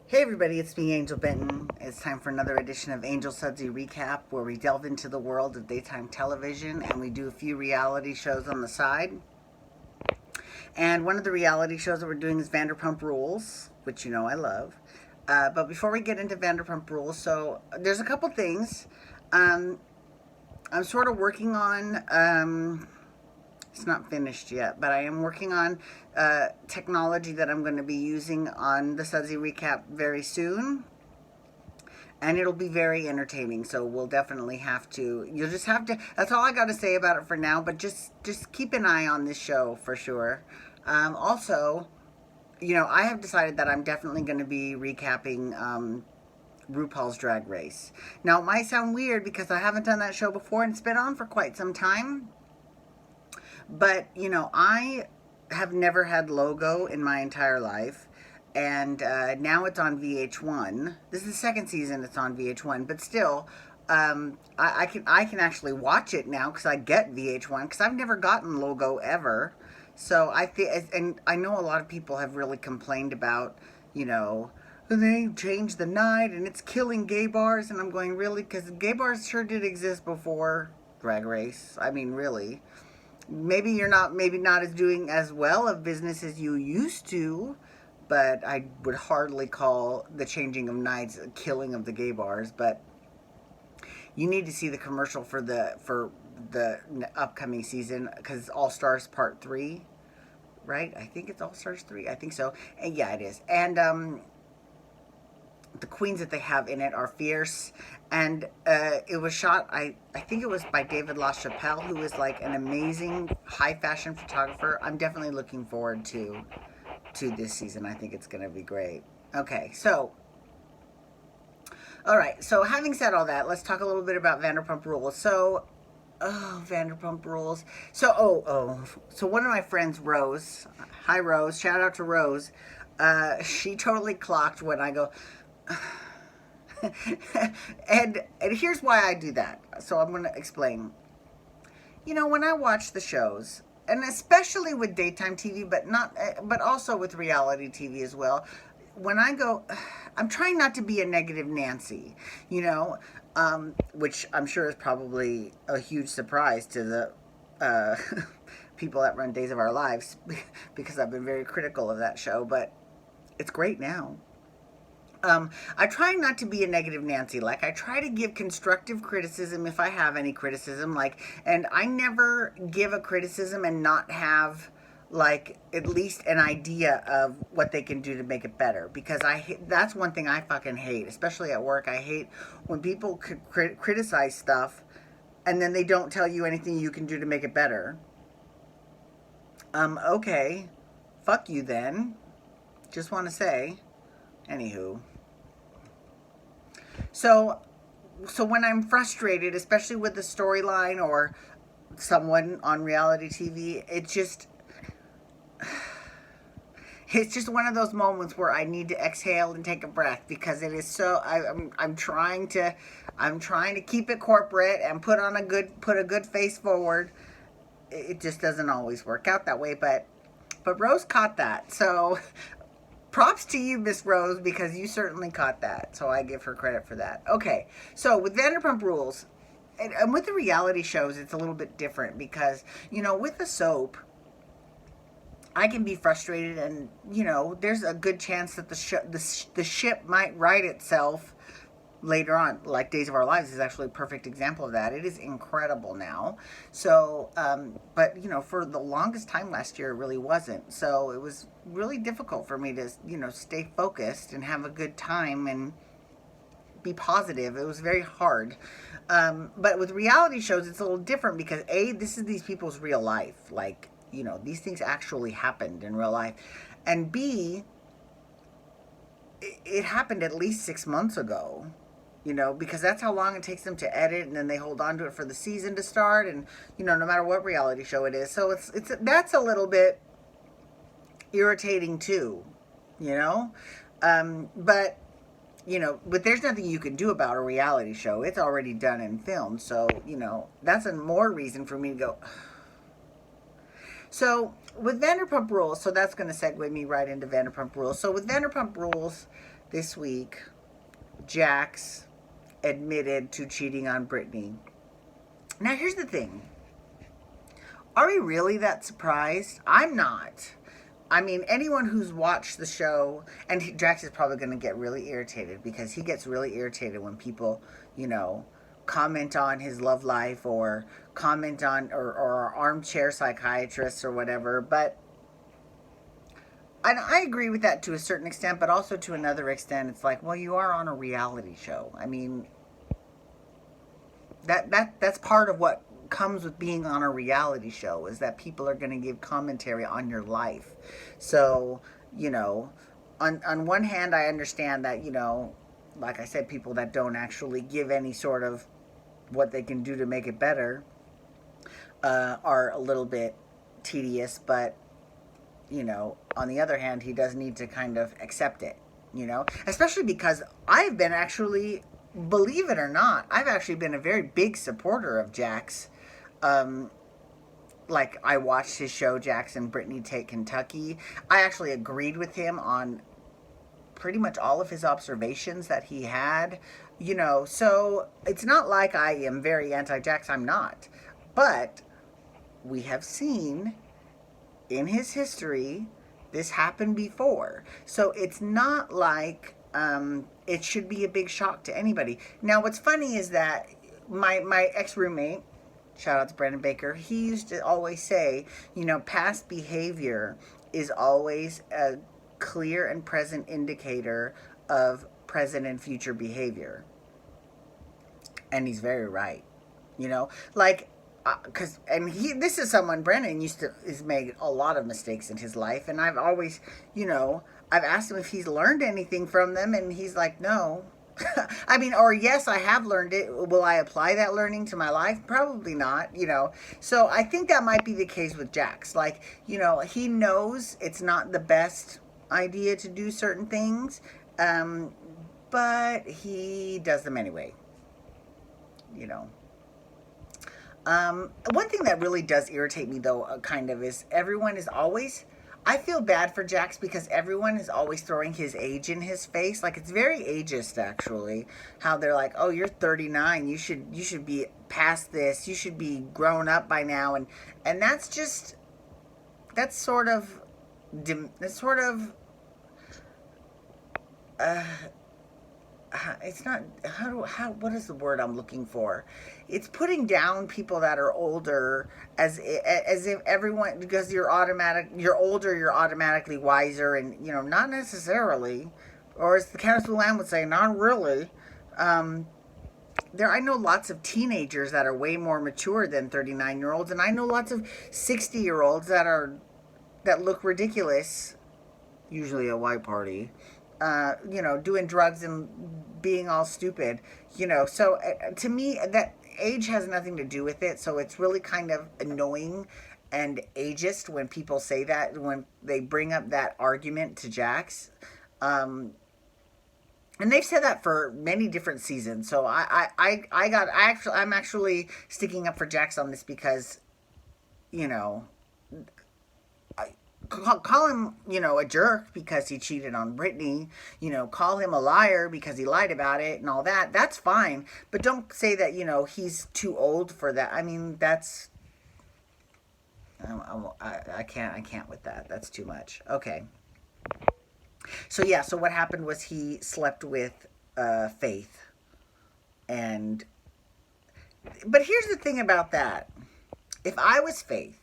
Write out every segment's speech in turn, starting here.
Hey everybody, it's me, Angel Benton. It's time for another edition of Angel Sudsy Recap, where we delve into the world of daytime television and we do a few reality shows on the side. And one of the reality shows that we're doing is Vanderpump Rules, which you know I love. But before we get into Vanderpump Rules, so there's a couple things. Um, I'm sort of working on. It's not finished yet, but I am working on technology that I'm going to be using on the Sudsy Recap very soon. And it'll be very entertaining, so we'll definitely have to. You'll just have to. That's all I got to say about it for now. But just keep an eye on this show for sure. Also, I have decided that I'm definitely going to be recapping RuPaul's Drag Race. Now, it might sound weird because I haven't done that show before, and it's been on for quite some time. But, I have never had Logo in my entire life. And now it's on VH1. This is the second season it's on VH1. But still, I can actually watch it now because I get VH1. Because I've never gotten Logo ever. So and I know a lot of people have really complained about, they changed the night and it's killing gay bars. And I'm going, really? Because gay bars sure did exist before Drag Race. I mean, really. Maybe not as doing as well of business as you used to, but I would hardly call the changing of nights a killing of the gay bars. But you need to see the commercial for the upcoming season, because it's All Stars Part 3, right? I think it's All Stars 3. I think so. And yeah, it is. And the queens that they have in it are fierce. And it was shot, I think it was by David LaChapelle, who is like an amazing high fashion photographer. I'm definitely looking forward to this season. I think it's going to be great. Okay, so all right. So having said all that, let's talk a little bit about Vanderpump Rules. So, Vanderpump Rules. So, so one of my friends, Rose. Hi, Rose. Shout out to Rose. She totally clocked when I go. and here's why I do that. So I'm going to explain. When I watch the shows, and especially with daytime TV, but also with reality TV as well. When I go, I'm trying not to be a negative Nancy, which I'm sure is probably a huge surprise to the people that run Days of Our Lives, because I've been very critical of that show, but it's great now. I try not to be a negative Nancy. Like, I try to give constructive criticism if I have any criticism. And I never give a criticism and not have, at least an idea of what they can do to make it better. Because that's one thing I fucking hate, especially at work. I hate when people criticize stuff and then they don't tell you anything you can do to make it better. Okay. Fuck you then. Just want to say. Anywho. So when I'm frustrated, especially with the storyline or someone on reality TV, it's just one of those moments where I need to exhale and take a breath, because it is so. I'm trying to keep it corporate and put a good face forward. It just doesn't always work out that way, but Rose caught that. So props to you, Miss Rose, because you certainly caught that. So I give her credit for that. Okay, so with Vanderpump Rules, and with the reality shows, it's a little bit different because, with the soap, I can be frustrated, and, there's a good chance that the ship might right itself later on. Like Days of Our Lives is actually a perfect example of that. It is incredible now. So, but, for the longest time last year, it really wasn't. So it was really difficult for me to, stay focused and have a good time and be positive. It was very hard. But with reality shows, it's a little different because, A, this is these people's real life. These things actually happened in real life. And B, it happened at least 6 months ago. Because that's how long it takes them to edit, and then they hold on to it for the season to start, and, no matter what reality show it is. So that's a little bit irritating too, but there's nothing you can do about a reality show. It's already done and filmed. So, that's a more reason for me to go. So with Vanderpump Rules, so that's going to segue me right into Vanderpump Rules. So with Vanderpump Rules, this week, Jax admitted to cheating on Brittany. Now, here's the thing. Are we really that surprised? I'm not. I mean, anyone who's watched the show, and Jax is probably going to get really irritated because he gets really irritated when people, comment on his love life or comment on, or armchair psychiatrists or whatever. But I agree with that to a certain extent, but also to another extent, it's like, well, you are on a reality show. I mean, that's part of what comes with being on a reality show, is that people are going to give commentary on your life. So, on one hand, I understand that, like I said, people that don't actually give any sort of what they can do to make it better are a little bit tedious, but on the other hand, he does need to kind of accept it, especially because I've been actually, believe it or not, I've actually been a very big supporter of Jax. Like, I watched his show, Jax and Brittany Take Kentucky. I actually agreed with him on pretty much all of his observations that he had, so it's not like I am very anti-Jax. I'm not. But we have seen in his history this happened before. So it's not like it should be a big shock to anybody. Now, what's funny is that my ex-roommate, shout out to Brandon Baker, he used to always say, past behavior is always a clear and present indicator of present and future behavior. And he's very right. This is someone, Brandon has made a lot of mistakes in his life, and I've always, I've asked him if he's learned anything from them, and he's like, no. I mean, or yes, I have learned it. Will I apply that learning to my life? Probably not, So I think that might be the case with Jax. Like, he knows it's not the best idea to do certain things, but he does them anyway, One thing that really does irritate me, though, kind of, is everyone is always, I feel bad for Jax because everyone is always throwing his age in his face. Like, it's very ageist, actually, how they're like, oh, you're 39, you should be past this, you should be grown up by now, and that's sort of it's not, what is the word I'm looking for? It's putting down people that are older as if everyone, because you're older, you're automatically wiser, and not necessarily, or as the Countess Luann would say, not really. I know lots of teenagers that are way more mature than 39-year-olds, and I know lots of 60-year-olds that look ridiculous, usually a white party, doing drugs and being all stupid, So to me, that age has nothing to do with it. So it's really kind of annoying and ageist when people say that, when they bring up that argument to Jax. And they've said that for many different seasons. So I'm actually sticking up for Jax on this because, call him, a jerk because he cheated on Brittany, call him a liar because he lied about it and all that. That's fine. But don't say that, he's too old for that. I mean, that's, I can't with that. That's too much. Okay. So yeah, so what happened was he slept with Faith. But here's the thing about that. If I was Faith,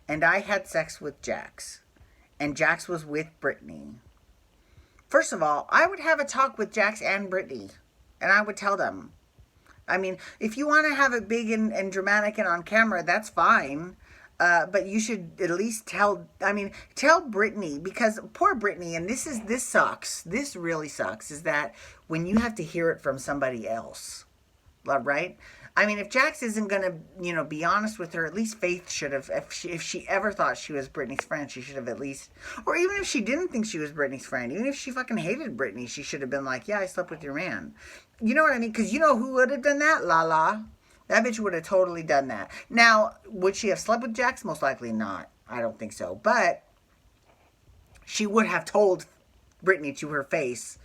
and I had sex with Jax, and Jax was with Brittany, first of all, I would have a talk with Jax and Brittany, and I would tell them. I mean, if you want to have it big and dramatic and on camera, that's fine, but you should at least tell Brittany, because poor Brittany, and this sucks, this really sucks, is that when you have to hear it from somebody else, right? I mean, if Jax isn't going to, be honest with her, at least Faith should have, if she ever thought she was Brittany's friend, she should have at least, or even if she didn't think she was Brittany's friend, even if she fucking hated Brittany, she should have been like, yeah, I slept with your man. You know what I mean? Because who would have done that? Lala. That bitch would have totally done that. Now, would she have slept with Jax? Most likely not. I don't think so. But she would have told Brittany to her face,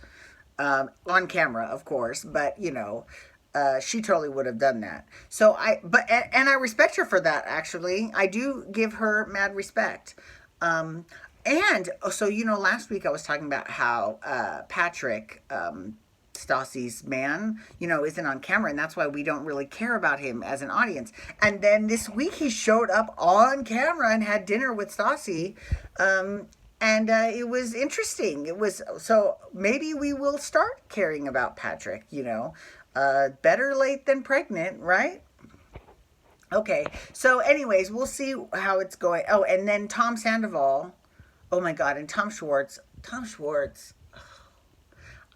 on camera, of course, but you know, she totally would have done that. So and I respect her for that. Actually, I do give her mad respect. And so, you know, last week I was talking about how Patrick, Stassi's man, you know, isn't on camera, and that's why we don't really care about him as an audience. And then this week he showed up on camera and had dinner with Stassi. And it was interesting. It was, so maybe we will start caring about Patrick, you know. Better late than pregnant, right? Okay, so anyways, we'll see how it's going. Oh, and then Tom Sandoval. Oh my God, and Tom Schwartz. Tom Schwartz.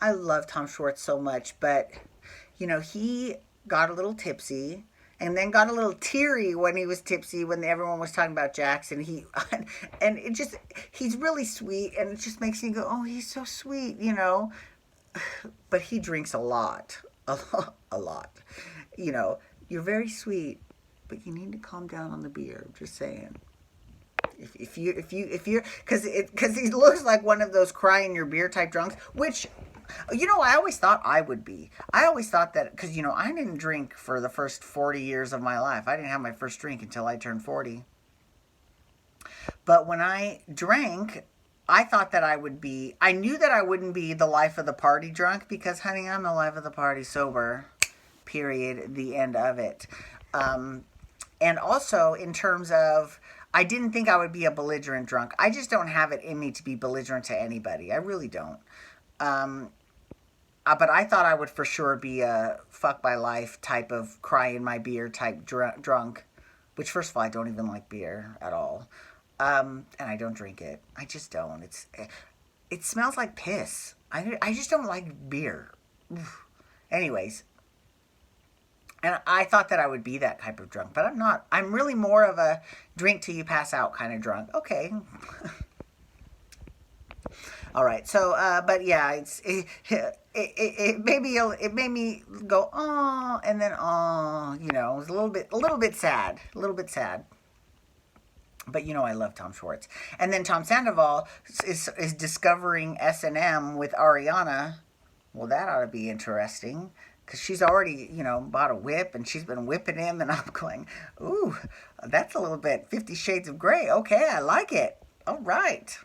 I love Tom Schwartz so much, but, you know, he got a little tipsy and then got a little teary when he was tipsy when everyone was talking about Jackson. And it just, he's really sweet, and it just makes me go, oh, he's so sweet, you know. But he drinks a lot, a lot. You know, you're very sweet, but you need to calm down on the beer. I'm just saying. If you're, because he looks like one of those cry in your beer type drunks, which, you know, I always thought I would be. I always thought that, because, you know, I didn't drink for the first 40 years of my life. I didn't have my first drink until I turned 40. But when I drank, I thought that I knew that I wouldn't be the life of the party drunk, because, honey, I'm the life of the party sober. Period. The end of it. And also, in terms of, I didn't think I would be a belligerent drunk. I just don't have it in me to be belligerent to anybody. I really don't. But I thought I would for sure be a fuck my life type of cry in my beer type drunk. Which, first of all, I don't even like beer at all. And I don't drink it. I just don't. It smells like piss. I just don't like beer. Anyways. And I thought that I would be that type of drunk, but I'm not. I'm really more of a drink till you pass out kind of drunk. Okay. All right. So, but yeah, it made me go, oh, and then, oh, you know, it was a little bit sad. But you know, I love Tom Schwartz. And then Tom Sandoval is discovering S&M with Ariana. Well, that ought to be interesting. Because she's already, you know, bought a whip, and she's been whipping him, and I'm going, ooh, that's a little bit 50 Shades of Grey. Okay, I like it. All right.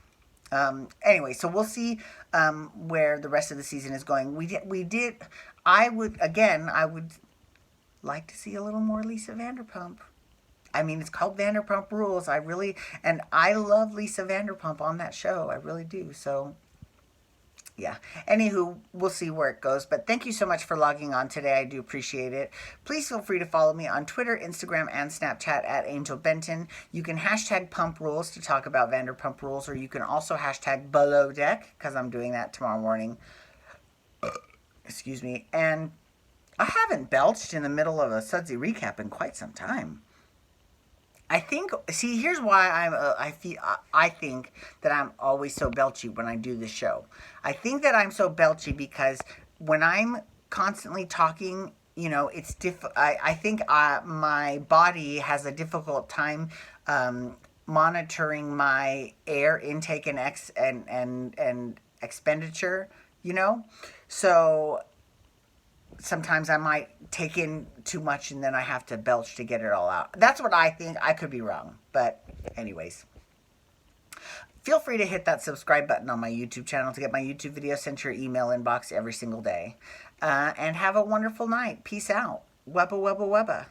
Anyway, so we'll see where the rest of the season is going. I would like to see a little more Lisa Vanderpump. I mean, it's called Vanderpump Rules. And I love Lisa Vanderpump on that show. I really do. So, yeah. Anywho, we'll see where it goes. But thank you so much for logging on today. I do appreciate it. Please feel free to follow me on Twitter, Instagram, and Snapchat at Angel Benton. You can hashtag Pump Rules to talk about Vanderpump Rules, or you can also hashtag Below Deck, because I'm doing that tomorrow morning. Excuse me. And I haven't belched in the middle of a Sudsy recap in quite some time. I think, see, here's why I think that I'm always so belchy when I do this show. I think that I'm so belchy because when I'm constantly talking, you know, it's I think my body has a difficult time monitoring my air intake and expenditure, you know? So sometimes I might take in too much and then I have to belch to get it all out. That's what I think. I could be wrong. But anyways, feel free to hit that subscribe button on my YouTube channel to get my YouTube videos sent to your email inbox every single day. And have a wonderful night. Peace out. Webba, webba, webba.